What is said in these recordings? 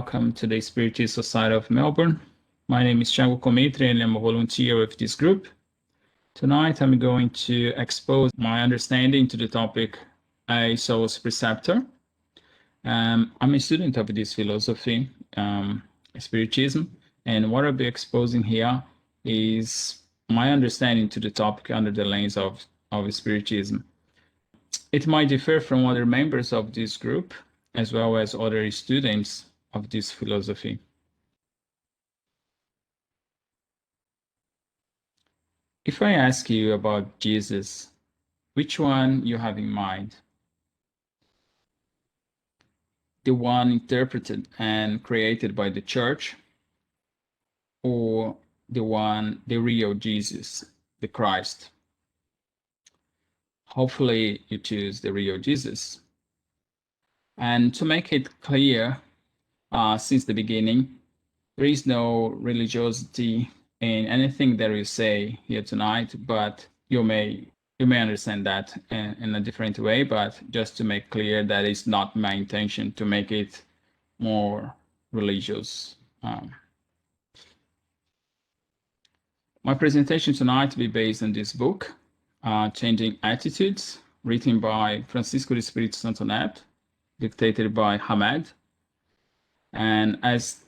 welcome to the Spiritist Society of Melbourne. My name is Thiago Cometri and I'm a volunteer with this group. Tonight I'm going to expose my understanding to the topic A Soul's Preceptor. I'm a student of this philosophy, Spiritism, and what I'll be exposing here is my understanding to the topic under the lens of Spiritism. It might differ from other members of this group, as well as other students of this philosophy. If I ask you about Jesus, which one you have in mind? The one interpreted and created by the church, or the real Jesus, the Christ? Hopefully you choose the real Jesus. And to make it clear, since the beginning, there is no religiosity in anything that we say here tonight, but you may understand that in a different way, but just to make clear that it's not my intention to make it more religious. My presentation tonight will be based on this book, Changing Attitudes, written by Francisco de Espírito Santo Neto, dictated by Hamed. And as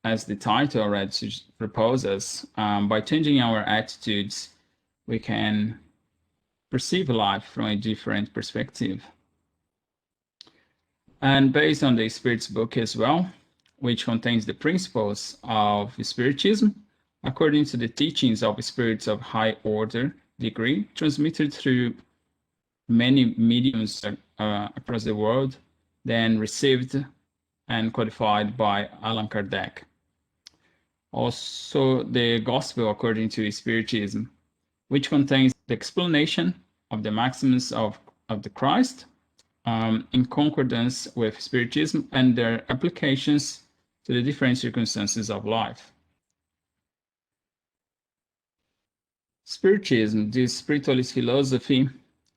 the title already proposes, by changing our attitudes, we can perceive life from a different perspective. And based on the Spirit's book as well, which contains the principles of Spiritism, according to the teachings of spirits of high order degree, transmitted through many mediums across the world, then received and codified by Allan Kardec. Also, the Gospel according to Spiritism, which contains the explanation of the maxims of the Christ in concordance with Spiritism and their applications to the different circumstances of life. Spiritism, this spiritualist philosophy,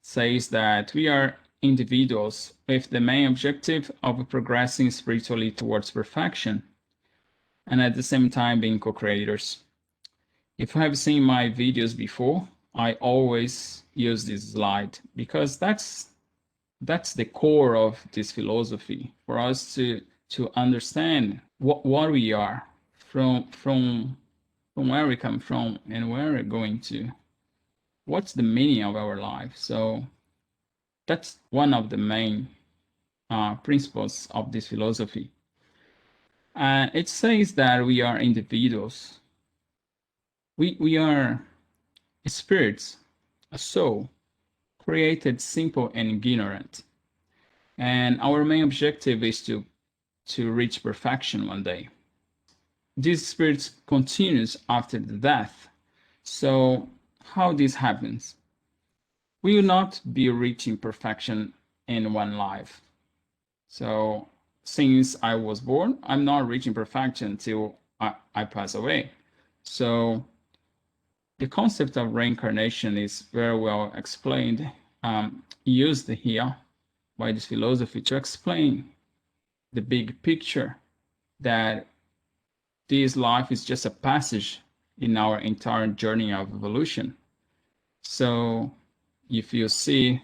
says that we are individuals with the main objective of progressing spiritually towards perfection, and at the same time being co-creators. If you have seen my videos before, I always use this slide because that's the core of this philosophy, for us to understand what we are, from where we come from and where we're going to. What's the meaning of our life? So that's one of the main principles of this philosophy. And it says that we are individuals. We are spirits, a soul, created simple and ignorant. And our main objective is to reach perfection one day. This spirit continues after the death. So how this happens? We will not be reaching perfection in one life. So since I was born, I'm not reaching perfection until I pass away. So the concept of reincarnation is very well explained, used here by this philosophy to explain the big picture that this life is just a passage in our entire journey of evolution. So if you see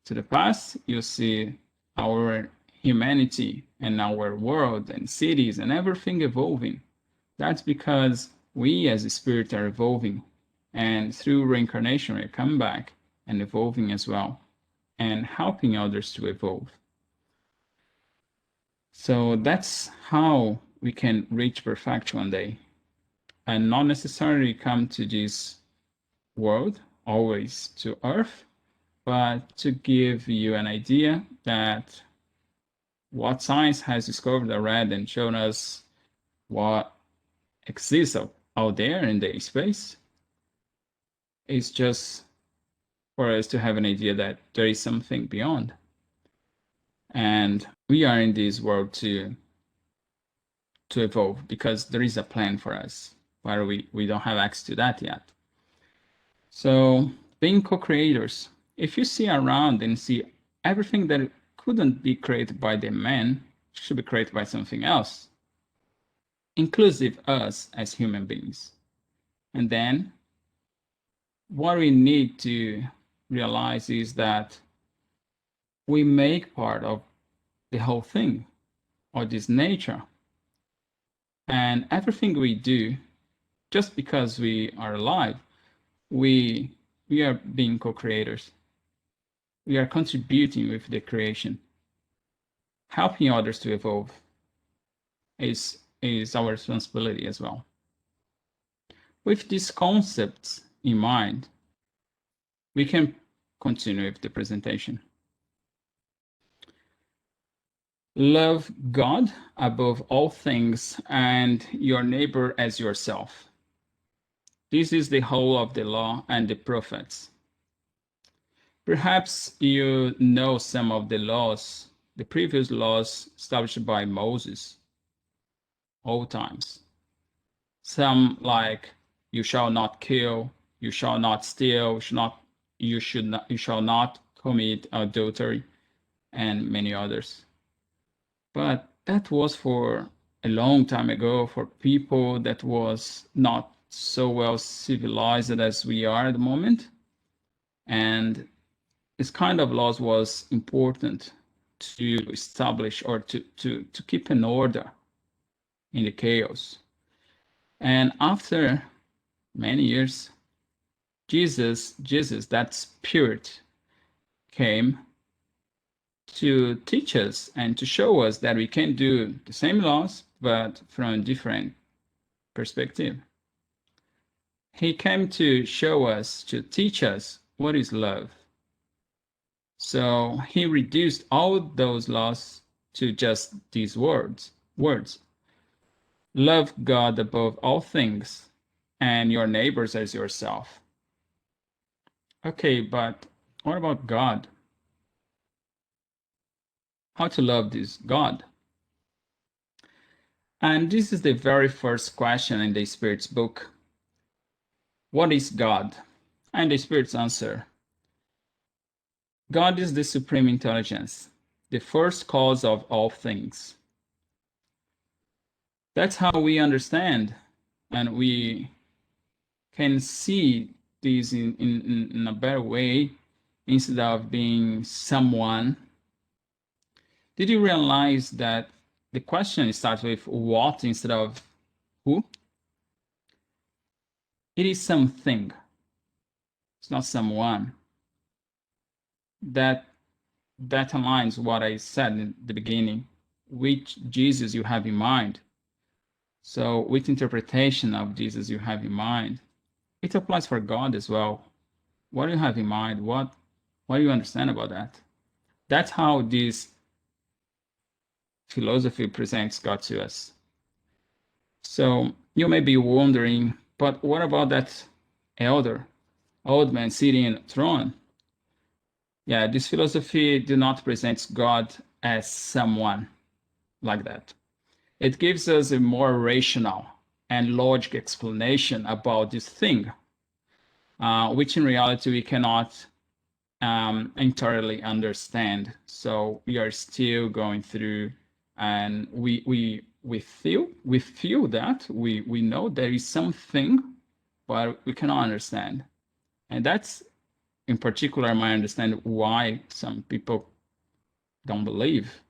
to the past, you see our humanity and our world and cities and everything evolving. That's because we as a spirit are evolving, and through reincarnation we come back and evolving as well and helping others to evolve. So that's how we can reach perfection one day, and not necessarily come to this world, always to Earth, but to give you an idea that what science has discovered already and shown us what exists out there in the space is just for us to have an idea that there is something beyond. And we are in this world to evolve because there is a plan for us, but we don't have access to that yet. So being co-creators, if you see around and see everything that couldn't be created by the man should be created by something else. inclusive us as human beings. And then what we need to realize is that we make part of the whole thing, or this nature. And everything we do, just because we are alive, we are being co-creators. We are contributing with the creation. Helping others to evolve is our responsibility as well. With these concepts in mind, we can continue with the presentation. Love God above all things and your neighbor as yourself. This is the whole of the law and the prophets. Perhaps you know some of the laws, the previous laws established by Moses, old times. Some like you shall not kill, you shall not steal, you shall not commit adultery, and many others. But that was for a long time ago, for people that was not so well civilized as we are at the moment. And this kind of laws was important to establish or to keep an order in the chaos. And after many years, Jesus, that spirit, came to teach us and to show us that we can do the same laws, but from a different perspective. He came to show us, to teach us what is love. So he reduced all those laws to just these words. Love God above all things and your neighbors as yourself. Okay, but what about God? How to love this God? And this is the very first question in the Spirit's book. What is God? And the Spirit's answer. God is the supreme intelligence, the first cause of all things. That's how we understand, and we can see this in a better way instead of being someone. Did you realize that the question starts with what instead of who? It is something. It's not someone. That aligns what I said in the beginning. Which Jesus you have in mind? So which interpretation of Jesus you have in mind? It applies for God as well. What do you have in mind? What do you understand about that? That's how this philosophy presents God to us. So you may be wondering, but what about that old man sitting in a throne? Yeah, this philosophy do not present God as someone like that. It gives us a more rational and logic explanation about this thing, which in reality we cannot entirely understand. So we are still going through, and we feel that we know there is something, but we cannot understand. And that's in particular my understanding why some people don't believe,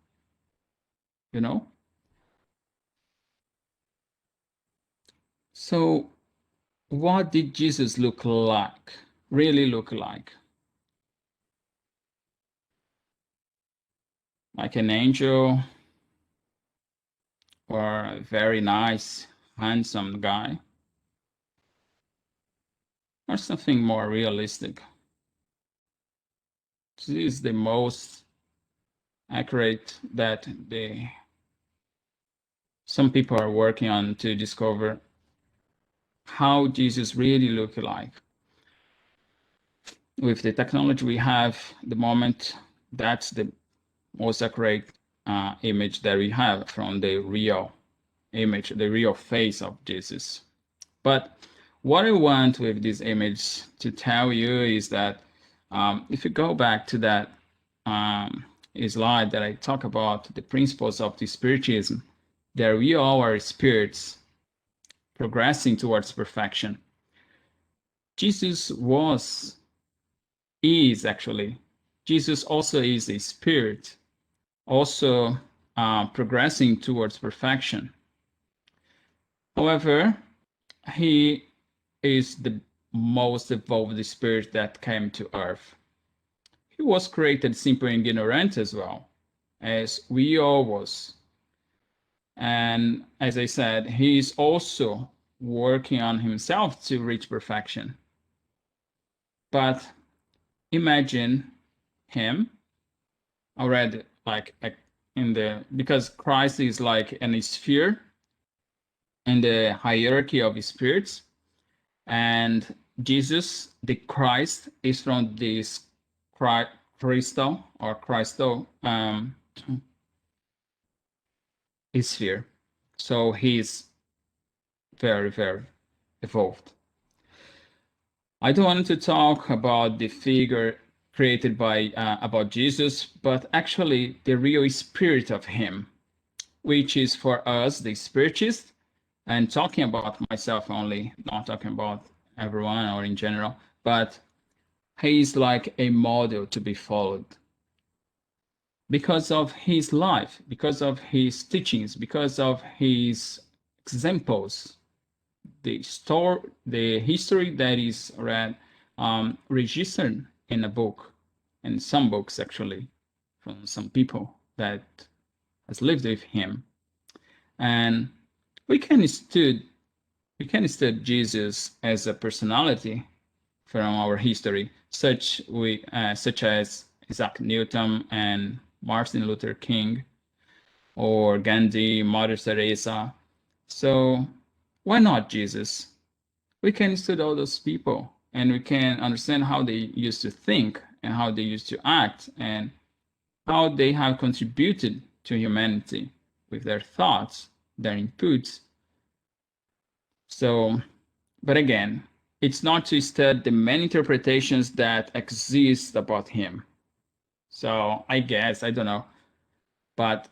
you know? So what did Jesus look like? Really look like? Like an angel or a very nice, handsome guy? Or something more realistic? This is the most accurate that some people are working on to discover how Jesus really looked like. With the technology we have at the moment, that's the most accurate image that we have from the real image, the real face of Jesus. But what I want with this image to tell you is that if you go back to that slide that I talk about the principles of the Spiritism, that we all are spirits progressing towards perfection. Jesus is actually, Jesus also is a spirit, also progressing towards perfection. However, he is the most evolved spirit that came to earth. He was created simple and ignorant as well, as we all was. And as I said, he is also working on himself to reach perfection. But imagine him already like in the, because Christ is like in a sphere in the hierarchy of spirits, and Jesus, the Christ, is from this crystal or crystal sphere. So he's very, very evolved. I don't want to talk about the figure created by about Jesus, but actually the real spirit of him, which is for us the spiritist, and talking about myself only, not talking about everyone or in general, but he is like a model to be followed because of his life, because of his teachings, because of his examples, the history that is read, registered in a book, in some books actually, from some people that has lived with him, and we can study Jesus as a personality from our history, such as Isaac Newton and Martin Luther King, or Gandhi, Mother Teresa. So why not Jesus? We can study all those people and we can understand how they used to think and how they used to act and how they have contributed to humanity with their thoughts, their inputs. So, but again, it's not to study the many interpretations that exist about him. So I guess, I don't know, but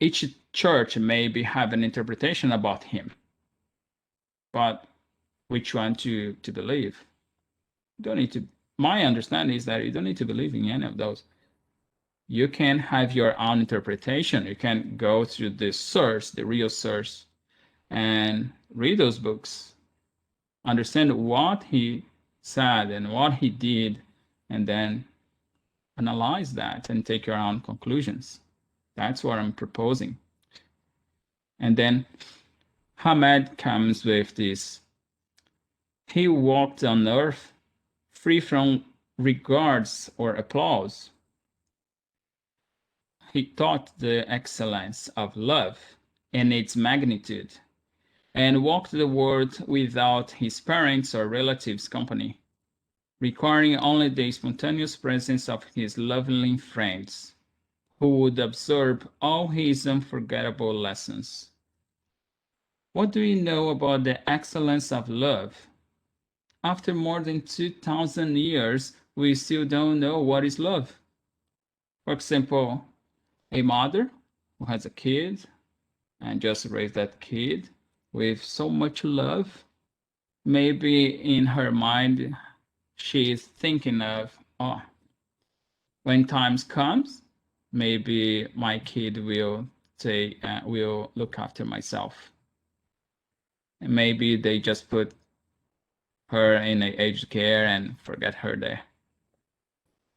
each church maybe have an interpretation about him. But which one to believe? You don't need to. My understanding is that you don't need to believe in any of those. You can have your own interpretation. You can go through the source, the real source, and read those books, understand what he said and what he did, and then analyze that and take your own conclusions. That's what I'm proposing. And then Hamed comes with this. He walked on earth free from regards or applause. He taught the excellence of love and its magnitude, and walked the world without his parents' or relatives' company, requiring only the spontaneous presence of his lovely friends, who would absorb all his unforgettable lessons. What do you know about the excellence of love? After more than 2,000 years, we still don't know what is love. For example, a mother who has a kid and just raised that kid with so much love, maybe in her mind, she is thinking of, oh, when times comes, maybe my kid will look after myself. And maybe they just put her in a aged care and forget her there.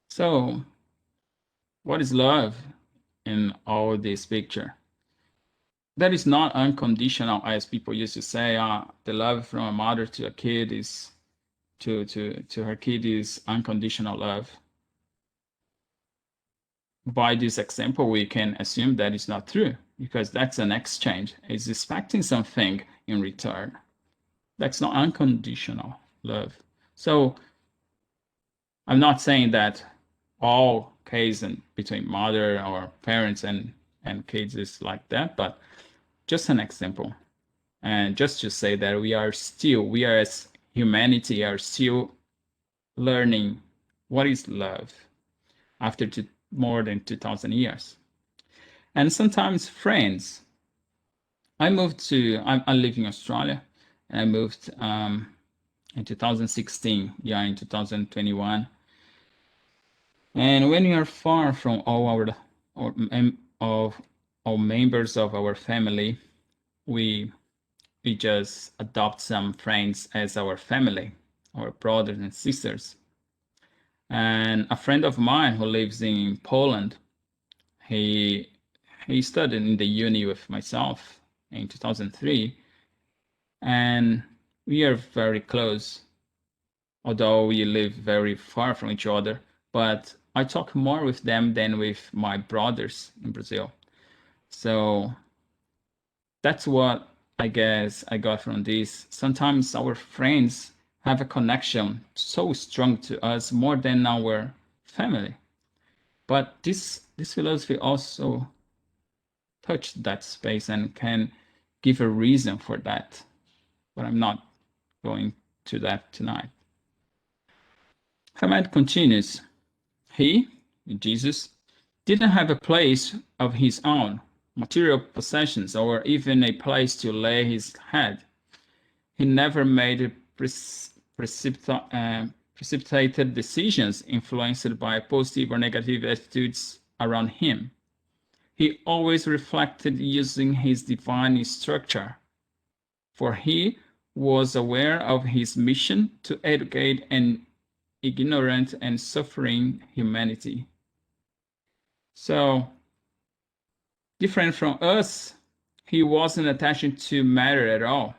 So, what is love in all this picture? That is not unconditional, as people used to say. The love from a mother to a kid is to her kid is unconditional love. By this example, we can assume that is not true because that's an exchange. It's expecting something in return. That's not unconditional love. So I'm not saying that all cases between mother or parents and kids is like that, but just an example. And just to say that we are as humanity are still learning what is love after more than 2,000 years. And sometimes friends I live in Australia, and I moved in 2016, yeah, in 2021. And when we are far from of all members of our family, we just adopt some friends as our family, our brothers and sisters. And a friend of mine who lives in Poland, he studied in the uni with myself in 2003, and we are very close, although we live very far from each other. But I talk more with them than with my brothers in Brazil. So that's what I guess I got from this. Sometimes our friends have a connection so strong to us more than our family. But this philosophy also touched that space and can give a reason for that. But I'm not going to that tonight. Hamed continues. He, Jesus, didn't have a place of his own, material possessions, or even a place to lay his head. He never made precipitated decisions influenced by positive or negative attitudes around him. He always reflected using his divine structure, for he was aware of his mission to educate an ignorant and suffering humanity. So, different from us, he wasn't attached to matter at all,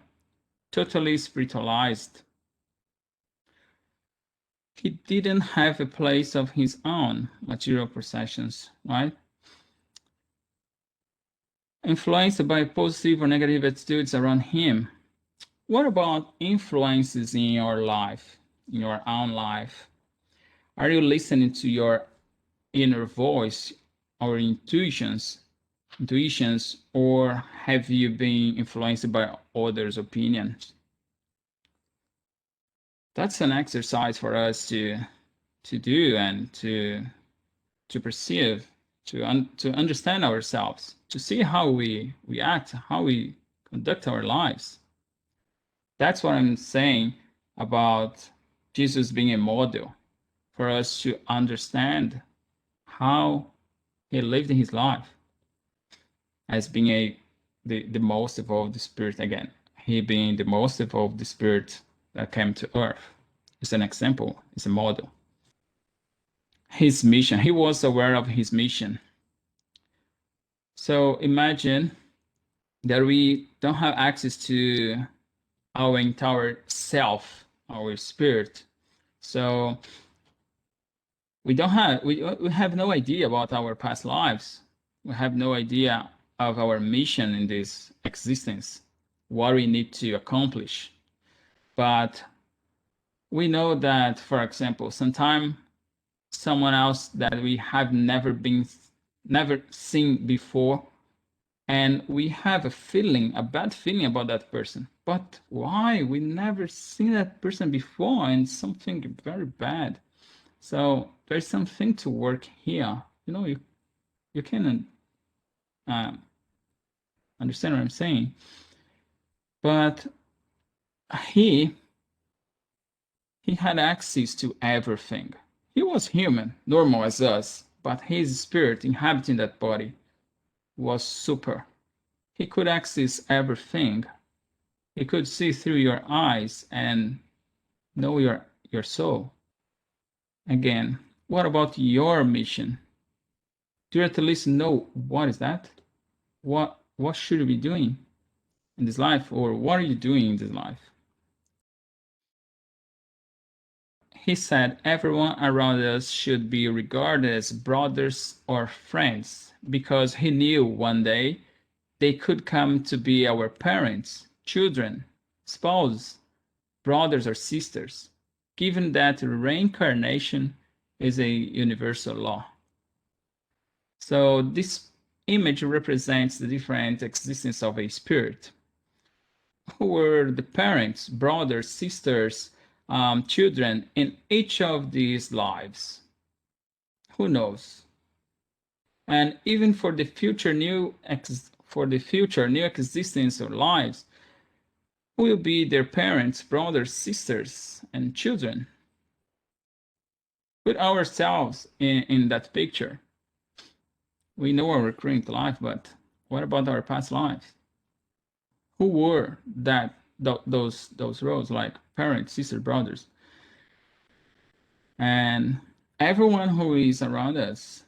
totally spiritualized. He didn't have a place of his own, material possessions, right? Influenced by positive or negative attitudes around him. What about influences in your life, in your own life? Are you listening to your inner voice or intuitions, or have you been influenced by others' opinions? That's an exercise for us to do and to perceive, to understand ourselves, to see how we act, how we conduct our lives. That's what I'm saying about Jesus being a model for us to understand how he lived his life as being the most evolved spirit again. He being the most evolved spirit that came to earth. It's an example, it's a model. His mission, he was aware of his mission. So imagine that we don't have access to our entire self, our spirit. So we have no idea about our past lives. We have no idea of our mission in this existence, what we need to accomplish. But we know that, for example, sometime someone else that we have never seen before, and we have a bad feeling about that person. But why? We never seen that person before, and something very bad. So there's something to work here. You can understand what I'm saying. But he had access to everything. He was human, normal as us, but his spirit inhabiting that body was super. He could access everything. He could see through your eyes and know your soul. Again, what about your mission? Do you at least know what is that? What should you be doing in this life, or what are you doing in this life? He said everyone around us should be regarded as brothers or friends, because he knew one day they could come to be our parents, children, spouses, brothers or sisters, given that reincarnation is a universal law. So this image represents the different existence of a spirit. Who were the parents, brothers, sisters, children in each of these lives? Who knows? And even for the future for the future new existence or lives, who will be their parents, brothers, sisters, and children. Put ourselves in that picture. We know our current life, but what about our past lives? Who were those roles, like parents, sisters, brothers? And everyone who is around us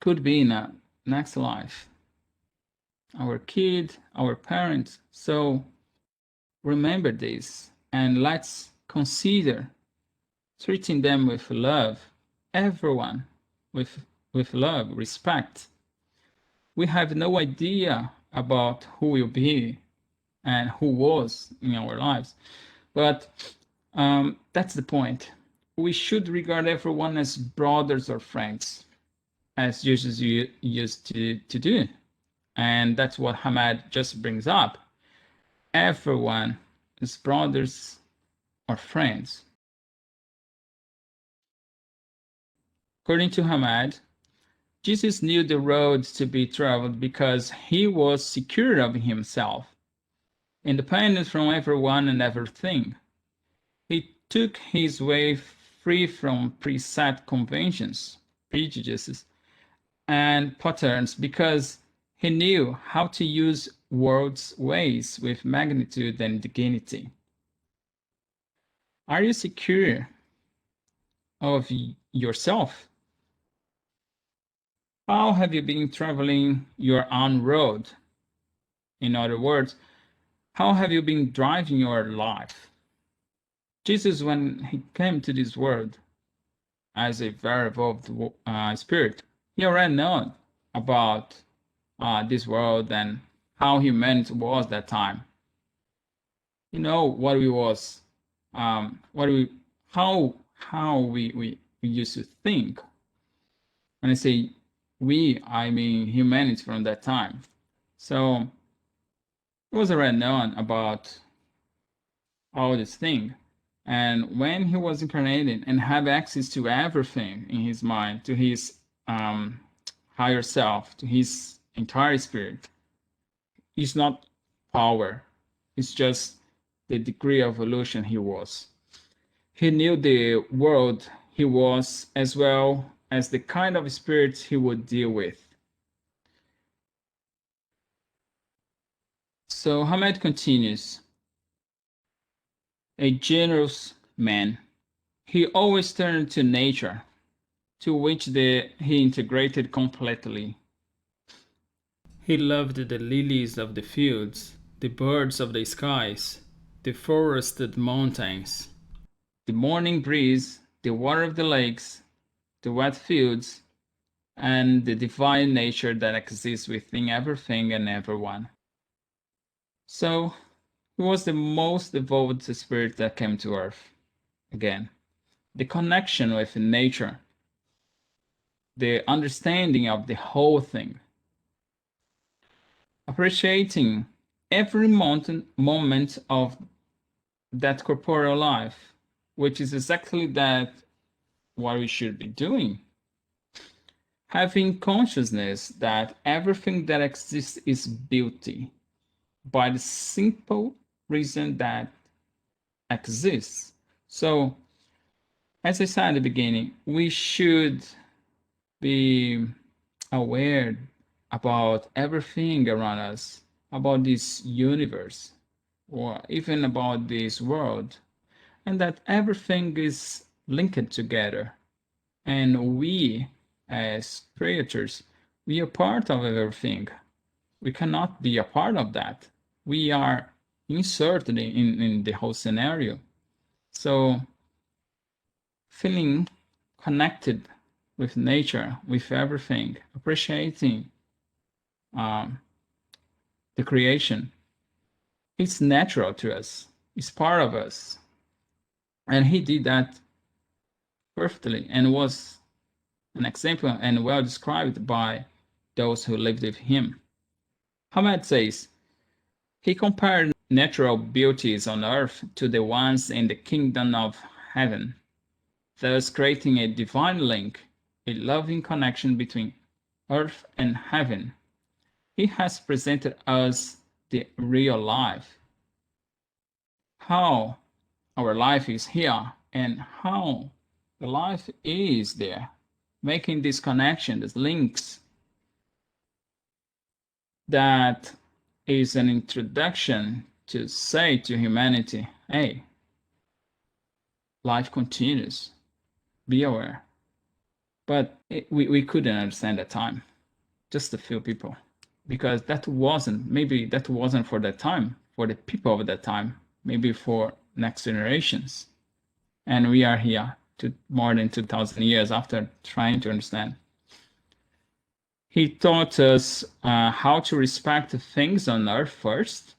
could be in a next life. Our kid, our parents. So remember this, and let's consider treating them with love, everyone with love, respect. We have no idea about who will be and who was in our lives, but that's the point. We should regard everyone as brothers or friends, as Jesus used to do. And that's what Hamad just brings up. Everyone is brothers or friends. According to Hamad, Jesus knew the road to be traveled because he was secure of himself, independent from everyone and everything. He took his way free from preset conventions, prejudices, and patterns because he knew how to use world's ways with magnitude and dignity. Are you secure of yourself? How have you been traveling your own road? In other words, how have you been driving your life? Jesus, when he came to this world as a very evolved spirit, he already knew about this world and how humanity was that time. You know what we was, what we, how we used to think. When I say we, I mean humanity from that time. So it was already known about all this thing. And when he was incarnated and have access to everything in his mind, to his higher self, to his entire spirit, it's not power. It's just the degree of evolution he was. He knew the world he was as well as the kind of spirits he would deal with. So Hamed continues, a generous man. He always turned to nature, to which he integrated completely. He loved the lilies of the fields, the birds of the skies, the forested mountains, the morning breeze, the water of the lakes, the wet fields, and the divine nature that exists within everything and everyone. So, he was the most evolved spirit that came to Earth. Again, the connection with nature, the understanding of the whole thing, appreciating every moment of that corporeal life, which is exactly that what we should be doing. Having consciousness that everything that exists is beauty by the simple reason that exists. So, as I said at the beginning, we should be aware about everything around us, about this universe, or even about this world, and that everything is linked together. And we, as creatures, we are part of everything. We cannot be a part of that. We are inserted in the whole scenario. So, feeling connected with nature, with everything, appreciating the creation, it's natural to us. It's part of us. And he did that perfectly and was an example and well described by those who lived with him. Hamed says, he compared natural beauties on earth to the ones in the kingdom of heaven, thus creating a divine link, a loving connection between earth and heaven. He has presented us the real life, how our life is here and how the life is there, making this connection, these links. That is an introduction to say to humanity, hey, life continues, be aware. But we couldn't understand at the time, just a few people, because maybe that wasn't for that time, for the people of that time, maybe for next generations. And we are here more than 2,000 years after trying to understand. He taught us how to respect things on earth first,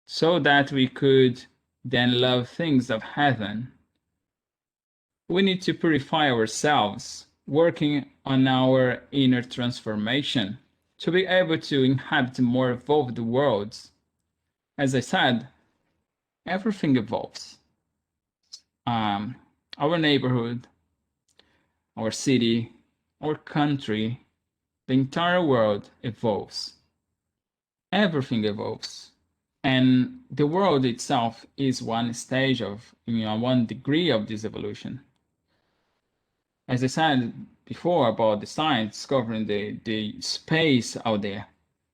so that we could then love things of heaven. We need to purify ourselves, working on our inner transformation to be able to inhabit more evolved worlds. As I said, everything evolves. Our neighborhood, our city, our country, the entire world evolves. Everything evolves. And the world itself is one stage of, one degree of this evolution. As I said before about the science discovering the space out there.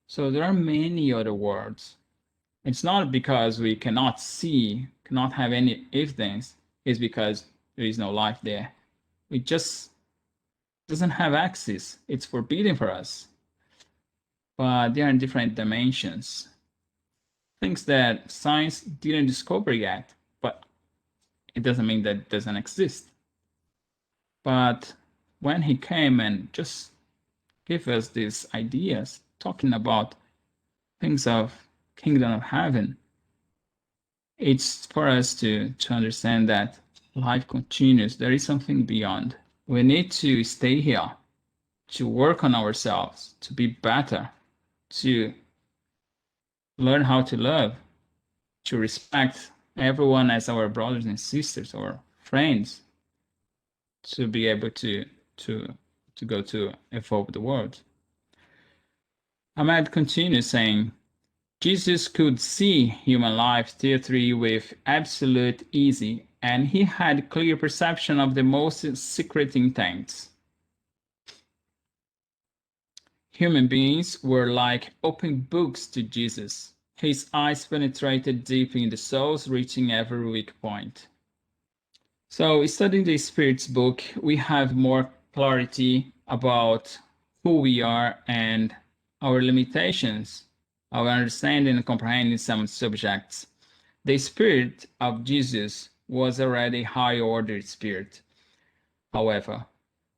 So there are many other worlds. It's not because we cannot see, cannot have any evidence, it's because there is no life there. It just doesn't have access. It's forbidden for us. But they are in different dimensions. Things that science didn't discover yet, but it doesn't mean that it doesn't exist. But when he came and just gave us these ideas, talking about things of kingdom of heaven, it's for us to understand that life continues. There is something beyond. We need to stay here, to work on ourselves, to be better, to learn how to love, to respect everyone as our brothers and sisters or friends, to be able to go to evolve the world. Ahmed continues saying, Jesus could see human life theory with absolute ease, and he had clear perception of the most secret intents. Human beings were like open books to Jesus. His eyes penetrated deep in the souls, reaching every weak point. So, studying the Spirit's book, we have more clarity about who we are and our limitations, our understanding and comprehending some subjects. The Spirit of Jesus was already a high-order spirit, however,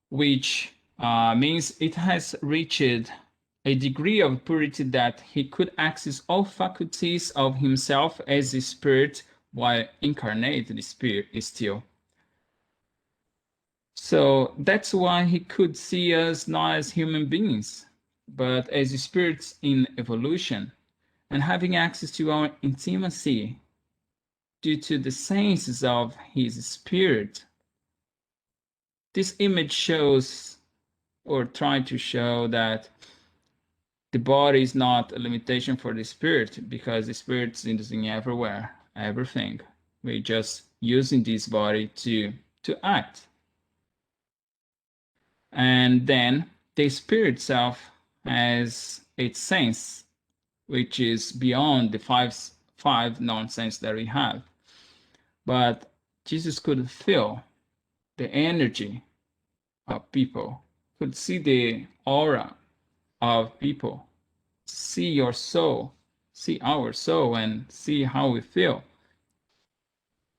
which means it has reached a degree of purity that he could access all faculties of himself as a spirit while incarnated spirit is still. So that's why he could see us not as human beings, but as spirits in evolution and having access to our intimacy due to the senses of his spirit. This image shows or trying to show that the body is not a limitation for the spirit because the spirit is in everywhere, everything. We're just using this body to act. And then the spirit self has its sense, which is beyond the five non-sense that we have. But Jesus could feel the energy of people, could see the aura of people, see your soul, see our soul, and see how we feel.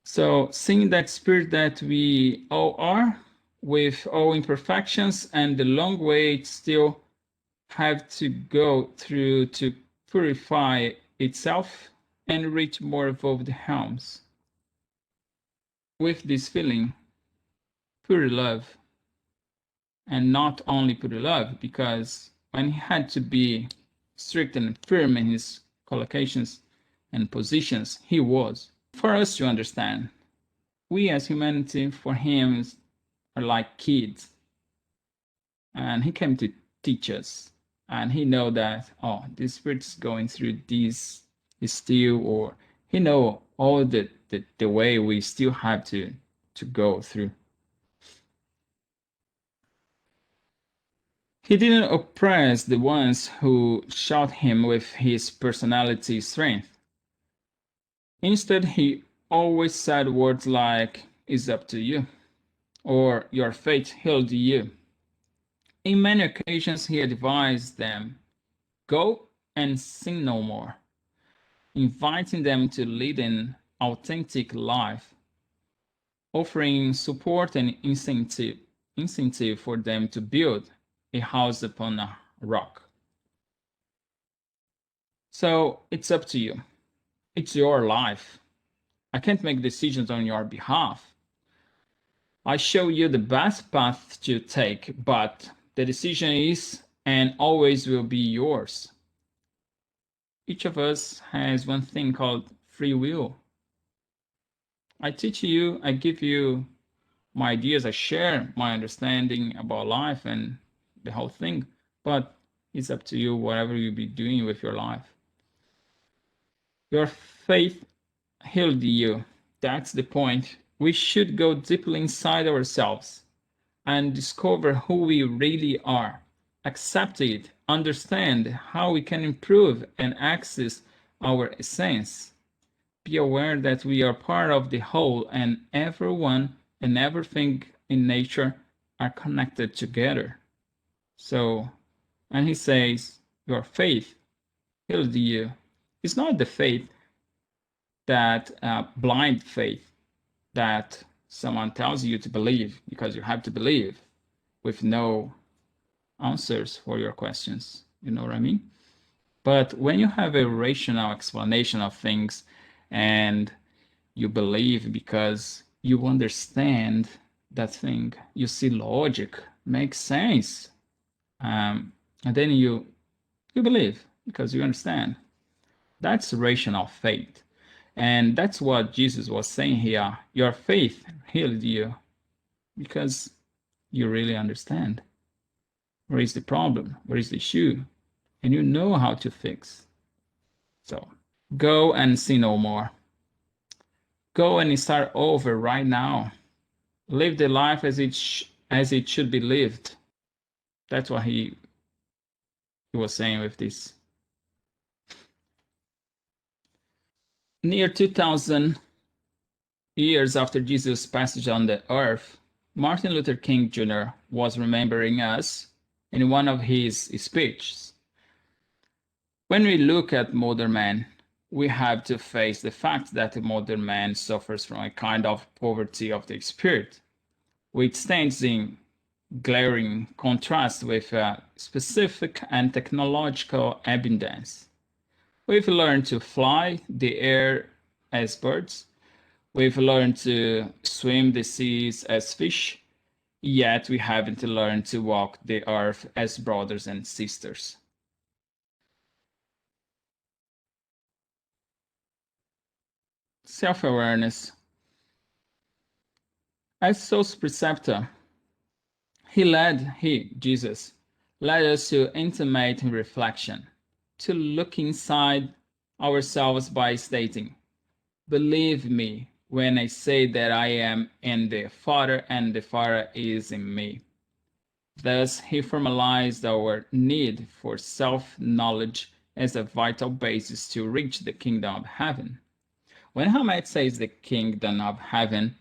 So seeing that spirit that we all are, with all imperfections and the long way it still have to go through to purify itself and reach more evolved realms. With this feeling, pure love, and not only pure love, because when he had to be strict and firm in his collocations and positions, he was. For us to understand, we as humanity, for him, are like kids. And he came to teach us and he know that, oh, this spirit is going through this still, or he know all the way we still have to go through. He didn't oppress the ones who shot him with his personality strength. Instead, he always said words like, "It's up to you," or "Your fate healed you." In many occasions, he advised them, "Go and sin no more," inviting them to lead an authentic life, offering support and incentive for them to build a house upon a rock. So it's up to you. It's your life. I can't make decisions on your behalf. I show you the best path to take, but the decision is and always will be yours. Each of us has one thing called free will. I teach you, I give you my ideas, I share my understanding about life and the whole thing, but it's up to you, whatever you be doing with your life. Your faith healed you. That's the point. We should go deeply inside ourselves and discover who we really are, accept it, understand how we can improve and access our essence. Be aware that we are part of the whole, and everyone and everything in nature are connected together. So, and he says, your faith healed you. It's not the faith that blind faith that someone tells you to believe because you have to believe with no answers for your questions. You know what I mean? But when you have a rational explanation of things and you believe because you understand that thing, you see logic, makes sense, and then you believe because you understand. That's rational faith. And that's what Jesus was saying here. Your faith healed you because you really understand. Where is the problem? Where is the issue? And you know how to fix. So go and sin no more. Go and start over right now. Live the life as it should be lived. That's what he was saying with this. Near 2,000 years after Jesus' passage on the earth, Martin Luther King Jr. was remembering us in one of his speeches. When we look at modern man, we have to face the fact that the modern man suffers from a kind of poverty of the spirit, which stands in glaring contrast with specific and technological abundance. We've learned to fly the air as birds. We've learned to swim the seas as fish, yet we haven't learned to walk the earth as brothers and sisters. Self-awareness. As Soul's preceptor, Jesus, led us to intimate reflection, to look inside ourselves by stating, "Believe me when I say that I am in the Father and the Father is in me." Thus, he formalized our need for self-knowledge as a vital basis to reach the kingdom of heaven. When Hamed says the kingdom of heaven,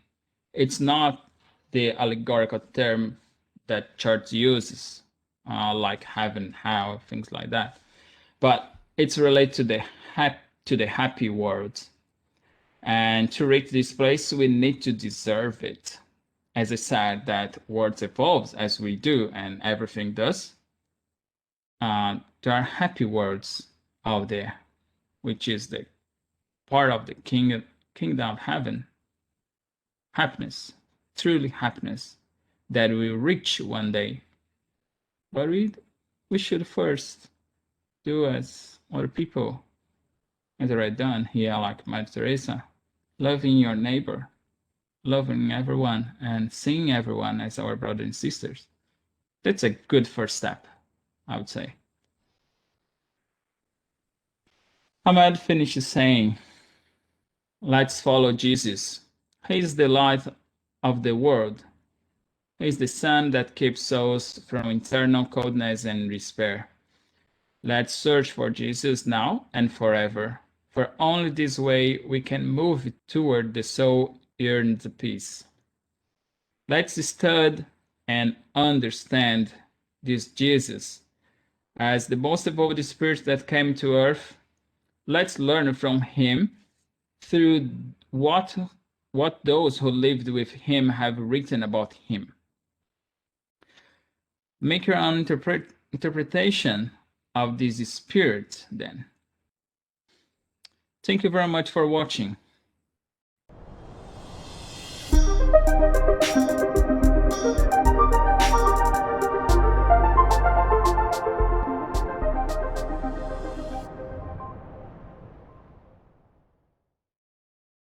it's not the allegorical term that church uses, like heaven, hell, things like that. But it's related to the happy world. And to reach this place, we need to deserve it. As I said, that world evolves as we do, and everything does. There are happy worlds out there, which is the part of the kingdom of heaven. Happiness, truly happiness, that we reach one day. But we should first do as other people as already done here, like Mother Teresa, loving your neighbor, loving everyone, and seeing everyone as our brothers and sisters. That's a good first step, I would say. Ahmed finishes saying, let's follow Jesus. He is the light of the world. He is the sun that keeps souls from eternal coldness and despair. Let's search for Jesus now and forever, for only this way we can move toward the soul-yearned peace. Let's study and understand this Jesus as the most evolved spirit that came to earth. Let's learn from him through what those who lived with him have written about him. Make your own interpretation of this spirit then. Thank you very much for watching.